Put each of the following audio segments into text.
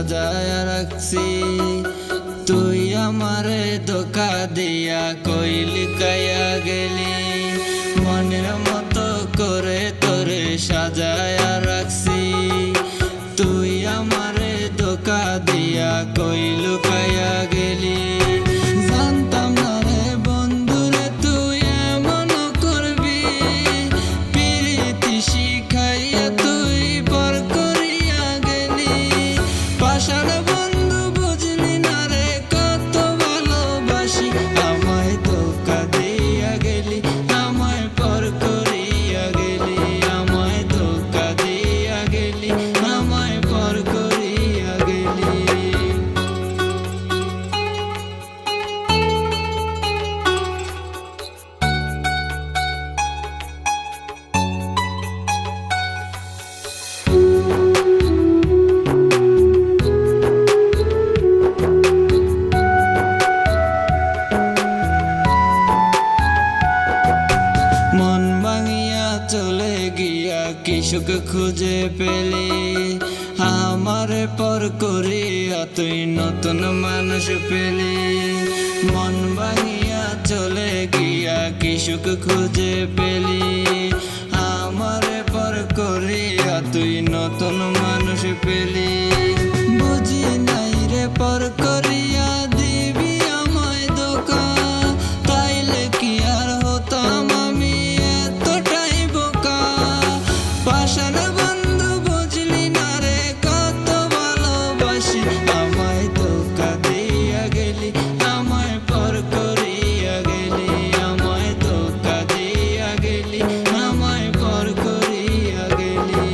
সাজায়া রাখছি। তুই আমারে ধোকা দিয়া কইলি কায়া গেলি, মনের মতো করে তোরে সাজায়া রাখছি। তুই আমারে ধোকা দিয়া কইলু কায়া গেলি। জানতাম না রে বন্ধুরে তুই এমন করবি, প্রীতি শিখাইয়া তুই পর করিয়া গেলি। পাষাণ বন্ধু বুঝলি না রে কত ভালোবাসি, আমায় ধোকা দিয়া গেলি, আমায় পর করিয়া গেলি। আমায় ধোকা দিয়া গেলি, আমায় পর করিয়া গেলি। মন ভাঙিয়া চলে গিয়া কি সুখ খুঁজে পেলি, আমারে পর করিয়া তুই নতুন মানুষ পেলি। মন ভাঙিয়া চলে গিয়া কি সুখ খুঁজে পেলি, আমারে পর করিয়া তুই নতুন মানুষ পেলি। বুঝি নাই রে পর করিয়া দিবি আমায় ধোকা, তাইলে কি আর হতাম আমি এতটাই বোকা। পাষাণ বন্ধু বুঝলি না রে কত ভালোবাসি, আমায় ধোকা দিয়া গেলি, আমায় পর করিয়া গেলি। আমায় ধোকা দিয়া গেলি, আমায় পর করিয়া গেলি।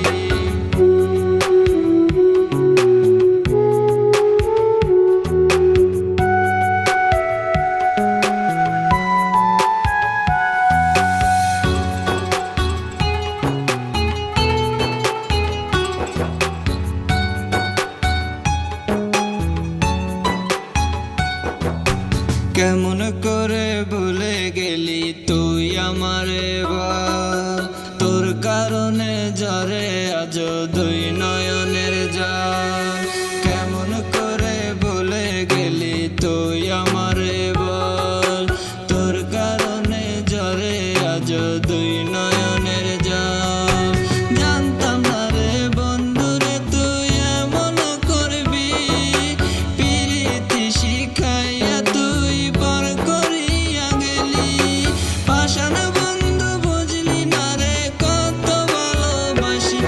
কেমন করে ভুলে গেলি তুই আমারে বল, তোর কারণে ঝরে আজ দুই নয়নের জল। কেমন করে ভুলে গেলি তুই আমারে বল, তোর কারণে ঝরে আজ দুই নয়নের জল। জানতাম না রে বন্ধুরে তুই এমন করবি, প্রীতি শিখাইয়া তুই পর করিয়া গেলি। পাষাণ বন্ধু বুঝলি না রে কত ভালোবাসি,